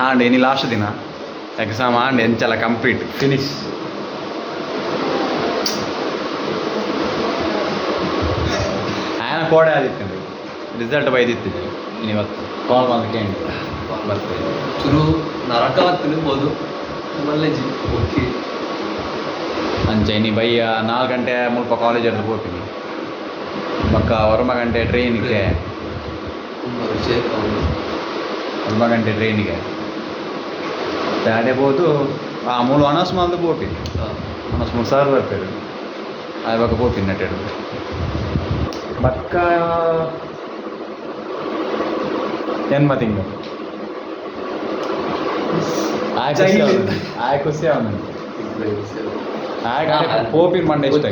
And ಇನಿ last ದಿನ exam and ಎಂಚಲ complete finish. ಆಯನ ಕೋಡೆ ಆದಿತ್ತು ರಿಸಲ್ಟ್ ಬೈದಿತ್ತು ಇವತ್ತು ಕಾಲ್ ಬಂದು ಕೇಳಿ ಬರ್ತೇವೆ ಚುರು ನರಕವತ್ತು ತಿನ್ಬೋದು ಮಲ್ಲೆಜಿ ಓಕೆ ಅಂಚೆ ನೀ ಬಯ್ಯ 4 ಗಂಟೆ ಮುಲ್ಪ ಕಾಲೇಜ್ ಹತ್ರ ಹೋಗ್ತೀನಿ ಪಕ್ಕ 1 ಗಂಟೆ ಟ್ರೈನಿಗೆ 1 ಗಂಟೆ ಟ್ರೈನಿಗೆ ದಾಡೆ ಹೋದು ಆ ಮೂಲು ಅನಸ್ ಮಂದು ಹೋಗ್ತೀನಿ ಅನಸ್ ಮೂರು ಸಾವಿರ ಬರ್ತಾರೆ ಅದು ಬಕ್ಕ ಹೋಗ್ತೀನಿ ನೆಟ್ಟೆಡು ಬಕ್ಕ ಜನ್ಮ ತಿಂಗಳು ಆಯ ಖುಷಿ ಅವನು ಹೋಪಿನ ಮಂಡೆ ಇಷ್ಟ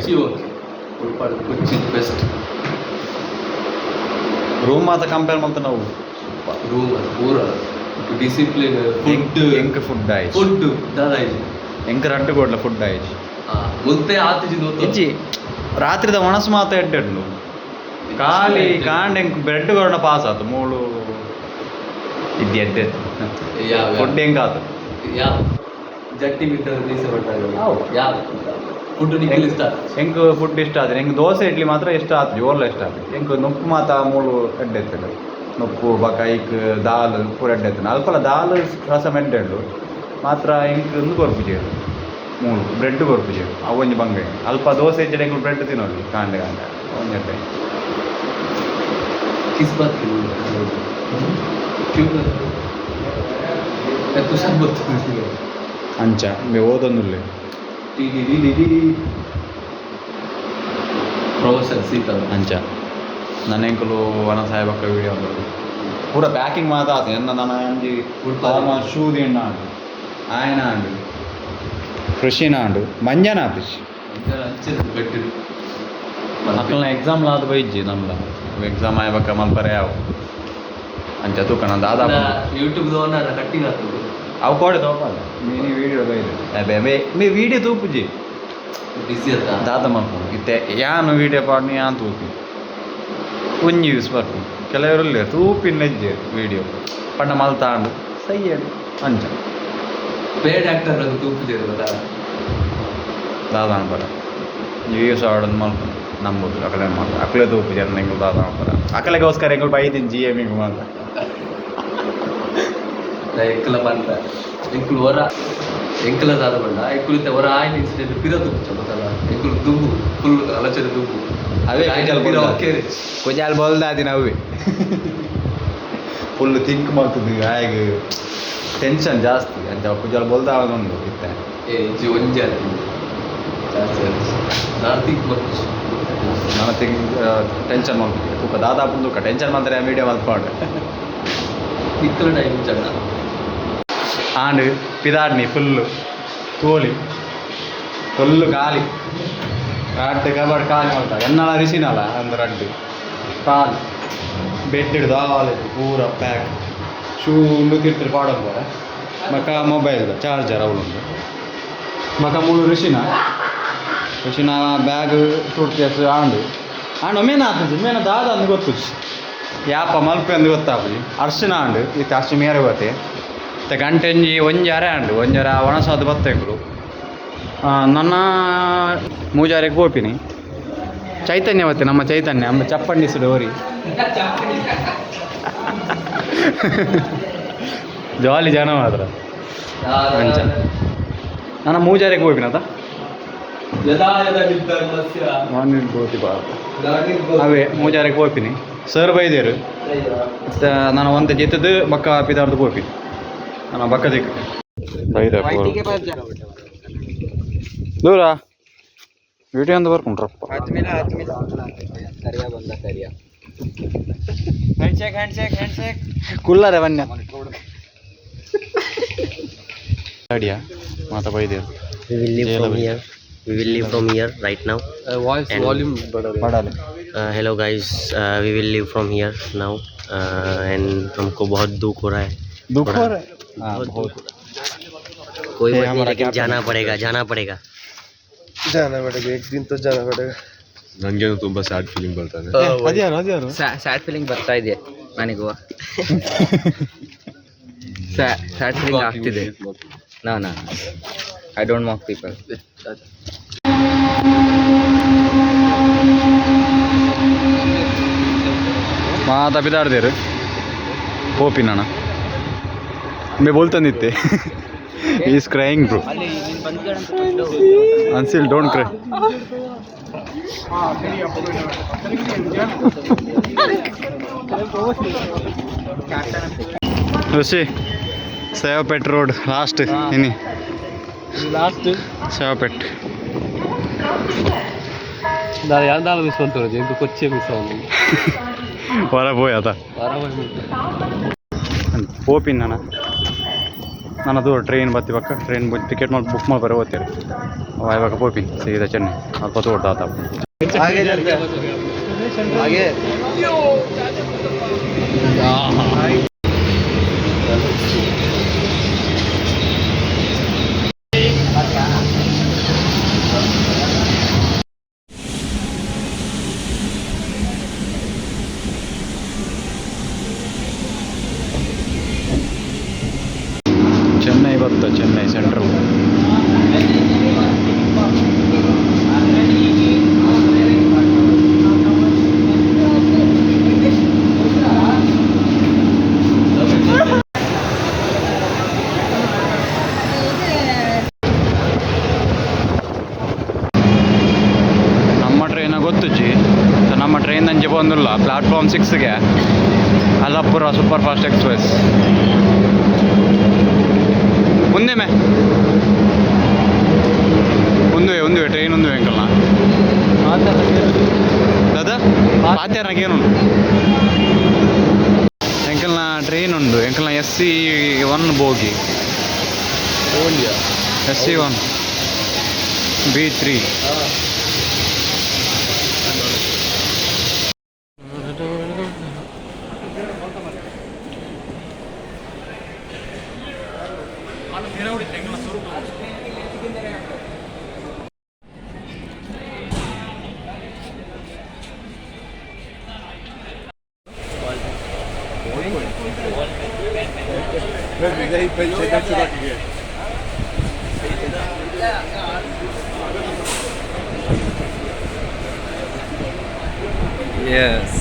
ಬೆಸ್ಟ್ ರೂಮ್ ಮಾತ್ರ ಕಂಪೇರ್ ಮಾಡ್ತಾ ನಾವು ರೂಮ್ ಪೂರ ಡಿಸಿಪ್ಲಿನ್ ಫುಡ್ ಎಂಕ್ ಫುಡ್ ಆಯ್ತು ಫುಡ್ ದಾದಾಯಿ ಎಂಕ್ ರಟ್ಟು ಕೊಡ್ಲ ಫುಡ್ ಆಯ್ತು ಮುಲ್ತೆ ಆತಿಜಿ ಇಜ್ಜಿ ರಾತ್ರಿದ ಮನಸ್ಸು ಮಾತ ಎಡ್ಡೆಡ್ಲು ಖಾಲಿ ಕಾಂಡ್ ಎಂಕ್ ಬ್ರೆಡ್ ಕೊರೋಣ ಪಾಸ್ ಆತು ಮೂಳು ಇದು ಎಡ್ಡೆ ಫುಡ್ ಹೆಂಗ್ ಆತು ಯಾವ ಜಟ್ಟಿ ಮಿತ್ರ ದೇಶ ಯಾವ ಫುಡ್ ನಿಖಿಲ್ ಇಷ್ಟ ಹೆಂಗ್ ಫುಡ್ ಇಷ್ಟ ಆದ್ರೆ ಹೆಂಗ್ ದೋಸೆ ಇಡ್ಲಿ ಮಾತ್ರ ಇಷ್ಟ ಆತು ಜೋರ್ಲ ಇಷ್ಟ ಆತು ಹೆಂಗ್ ನೊಪ್ಪು ಮಾತ ಮೂಳು ಎಡ್ಡೆತ್ತಲ್ಲ ನೊಪ್ಪು ಬಕಾಯಿಕ್ ದಾಲ್ ಪೂರ ಎಡ್ಡೆತ್ತನ ಅಲ್ಪಲ ದಾಲ್ ರಸಮ್ ಎಡ್ಡೆಡ್ಲು ಮಾತ್ರ ಹೆಂಗ್ ಒಂದು ಕೊರ್ಪುಜೇರು ಮೂಳು ಬ್ರೆಡ್ ಕೊರ್ಪುಜೇರು ಅವೊಂಜಿ ಬಂಗೆ ಅಲ್ಪ ದೋಸೆ ಇಜ್ಜಡೆ ಹೆಂಗ್ ಬ್ರೆಡ್ ತಿನ್ನೋದು ಕಾಂಡೆ ಕಾಂಡೆ ಒಂಜೆ ಕಿಸ್ಮತ್ ಅಂಚ ಮೇ ಓದೊಂದುಲ್ಲೆ ಪ್ರೊಫೆಸರ್ ಸೀತಾ ಅಂಚ ನನ್ನ ಎಂಕಲು ವನ ಸಾಹೇಬಕ್ಕ ವಿಡಿಯೋ ಪೂರ ಪ್ಯಾಕಿಂಗ್ ಮಾತ ಆತ ಎನ್ನ ನನ್ನ ಅಂಜಿ ಶೂ ದಿಂಡ ಆಂಡು ಆಯನ ಆಂಡು ಕೃಷಿನ ಆಂಡು ಮಂಜನ ಆಪಿಸ್ ಮಕ್ಕಳನ್ನ ಎಕ್ಸಾಮ್ ಲಾದ ಬೈಜ್ಜಿ ನಮ್ದ ಎಕ್ಸಾಮ್ ಆಯ್ಬಕ್ಕ ಮಲ್ಪರೆ ಯಾವ ಅಂಚ ತೂಕಣ ದಾದಾ ಯೂಟ್ಯೂಬ್ ಕಟ್ಟಿಂಗ್ ಆಗ್ತದೆ ಅವು ಕೊಡೆ ತೋಪಲ್ಲ ನೀನು ವೀಡಿಯೋ ಬೈದು ಮೇ ವೀಡಿಯೋ ತೂಪುಜಿ ಬಿಸಿ ಅಂತ ದಾದ ಮಲ್ಪು ಇತ್ತೆ ಯಾನು ವೀಡಿಯೋ ಪಾಡ್ನಿ ಯಾನ್ ತೂಪಿ ಒಂಜಿ ಯೂಸ್ ಬರ್ತೀನಿ ಕೆಲವರಲ್ಲಿ ತೂಪಿನ ನೆಜ್ಜೆ ವೀಡಿಯೋ ಪಂಡ ಮಲ್ತಾಂಡು ಸೈಯಡು ಅಂಚ ಪೇಡ್ ಆಕ್ಟರ್ ಅದು ತೂಪಿದೆ ದಾದ ಅನ್ಬರ ಯೂಸ್ ಆಡೋದು ಮಲ್ಪ ನಂಬುದು ಅಕಲೆ ಮಾತ್ರ ಅಕಲೆ ತೂಪು ಜನ ಹೆಂಗೆ ದಾದ ಅನ್ಬರ ಅಕಲೆಗೋಸ್ಕರ ಹೆಂಗೆ ಬೈದಿನ ಜಿ ಎಮಿಗೆ ಮಾತ್ರ ಎಂಕಲ ಬಂದ ಎಂಕುಲು ಹೊರ ಎಂಕಲ ದಾದ ಬಂಡ ಎಂಕುಲಿತ ಹೊರ ಆಯ್ನ ಇನ್ಸಿಡೆಂಟ್ ಪಿರ ತುಪ್ಪು ಗೊತ್ತಲ್ಲ ಎಂಕುಲು ದುಬ್ಬು ಫುಲ್ ಅಲಚನೆ ದುಬ್ಬು ಅವೇ ಕುಜಾಲ್ ಬೋಲ್ದಾದಿ ನಾವೇ ಫುಲ್ ಥಿಂಕ್ ಮಾಡ್ತಿದ್ವಿ ಹಾಗೆ ಟೆನ್ಷನ್ ಜಾಸ್ತಿ ಅಂತ ಕುಜಾಲ್ ಬೋಲ್ದಾ ಒಂದು ಇತ್ತೆ ಜಿ ಒಂಜಿ ನಾನು ಥಿಂಕ್ ಮಾಡ್ತೀನಿ ನಾನು ಥಿಂಕ್ ಟೆನ್ಷನ್ ಮಾಡ್ತೀನಿ ತೂಕ ದಾದಾ ತೂಕ ಟೆನ್ಷನ್ ಮಾಡ್ತಾರೆ ಮೀಡಿಯಾ ಮಾಡ್ಕೊಂಡು ಇಕ್ಕಲ ಟೈಮ್ ಜನ ಆಂಡ್ ಪಿದಾಡ್ನಿ ಫುಲ್ಲು ತೋಲಿ ಫುಲ್ಲು ಖಾಲಿ ಅಡ್ಡು ಕಬಡ್ ಖಾಲಿ ಮಾಡ್ತಾರೆ ಎನ್ನಳ ರಿಸಿನಲ್ಲ ಅಂದ್ರೆ ಅಡ್ಡು ಖಾಲಿ ಬೆಡ್ ಹಿಡ್ದು ಆವಾಲಿದ್ದು ಪೂರ ಪ್ಯಾಕ್ ಶೂ ಉಂಡು ತಿರ್ತಿರು ಪಾಡೋದು ಮಕ್ಕ ಮೊಬೈಲ್ ಚಾರ್ಜರ್ ಅವಳುಂಡು ಮಕ್ಕ ಮೂಳು ರಿಸಿನ ಬ್ಯಾಗ್ ಸೂಟ್ ಕೇಸ್ ಆಂಡು ಮೇನ ಆಗ್ತದೆ ಮೇನ ದಾದ ಅಂದು ಗೊತ್ತು ಯಾಪ ಮಲ್ಪೆ ಅಂದು ಗೊತ್ತಾಗ್ಲಿ ಅರ್ಶಿನ ಆಂಡು ಇತ್ತು ಅರ್ಶಿ ಮೇರೆ ಗೊತ್ತೆ ಮತ್ತು ಗಂಟೆಂಜಿ ಒಂಜಾರೆ ಆಂಡು ಒಂಜಾರ ಒಣಸಾದ ಬತ್ತೇಕಲು ನನ್ನ ಮೂಜಾರಿಗೆ ಗೋಪಿನಿ ಚೈತನ್ಯ ಬತ್ತೆ ನಮ್ಮ ಚೈತನ್ಯ ಅಮ್ಮ ಚಪ್ಪಂಡಿಸಿಡು ಅವರಿ ಜಾಲಿ ಜನ ಮಾತ್ರ ಅಂಚ ನನ್ನ ಮೂಜಾರಿಗೆ ಗೋಪಿನ ಅದ ಗೋಪಿ ಬಾ ಅವೇ ಮೂಜಾರಿಗೆ ಗೋಪಿನಿ ಸರ್ ಬೈದೇರು ನಾನು ಒಂದು ಜೆತ್ತದು ಬಕ್ಕ ಪಿದಾರ್ದು ಗೋಪಿ ನನ್ನ ಬಕ್ಕ ದಿಕ್ಕ ದೂರ ವಿಡಿಯೋ ಅಂತ ಬರ್ಕೊಂಡ್ರಪ್ಪ ಕುಲ್ಲರೆ ಬನ್ನಿ ಅಡಿಯಾ ಮಾತಾ ಬೈದೇರು We will leave from here right now. Voice volume पढ़ाले Hello guys, we will leave from here now and हमको बहुत दुख हो रहा है. दुख हो रहा है बहुत कोई बात नहीं लेकिन जाना पड़ेगा एक दिन तो जाना पड़ेगा. ನನಗೆ ತುಂಬಾ ಸ್ಯಾಡ್ ಫೀಲಿಂಗ್ ಬರ್ತಾನೆ. ಅದ್ಯಾರು ಸ್ಯಾಡ್ ಫೀಲಿಂಗ್ ಬರ್ತಾ ಇದೆ ನನಗೂ. sad feeling ಆಗ್ತಿದೆ. No, I don't mock people. माता पिदार देर पोपी नाना मैं बोलता नहीं थे he is crying bro Ansil don't cry Lucy Sayapet road last ini Sayapet దాని యాదాలు మిస్ అవుతుంది ఎందుకు వచ్చే మిస్ అవుతుంది ಹೊರಗೆ ಅದ ಹೋಪಿನ್ ನನ್ನದು ಟ್ರೈನ್ ಬತ್ತಿವಾಗ ಟ್ರೈನ್ ಟಿಕೆಟ್ ಮಾಡಿ ಬುಕ್ ಮಾಡಿ ಬರೋ ಹೋಗ್ತೀರಿ ಇವಾಗ ಹೋಪಿನ್ ಸೀದಾ ಚೆನ್ನೈ ಅಲ್ಪ ತೋಡ್ದಾತ ಹಾಗೆ ಚೆನ್ನೈ ಬತ್ತ ಚೆನ್ನೈ ಸೆಂಟ್ರಲ್ ನಮ್ಮ ಟ್ರೈನ ಗೊತ್ತು ಜಿ ನಮ್ಮ ಟ್ರೈನ್ ಅಂಚೆ ಬಂದಿಲ್ಲ ಪ್ಲಾಟ್ಫಾರ್ಮ್ 6ಗೆ ಅಲ್ಲಪುರ ಸೂಪರ್ ಫಾಸ್ಟ್ ಎಕ್ಸ್ಪ್ರೆಸ್ ಮುಂದೆ ಒಂದು ಟ್ರೈನ್ ಒಂದು ಎಂಕಲ್ನ దాదా పాత్యారు నాకేను ఎంకల్న ట్రైన్ ఉండు ఎంకల్న SC1 బోగి SC1 B3 Yes.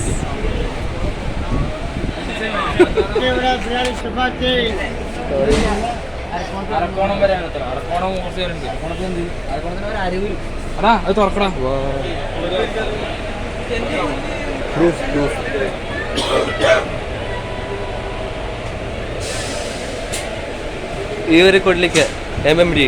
അത് തുറക്കണം ಈ ಊರಿಗೆ ಕೊಡ್ಲಿಕ್ಕೆ MMD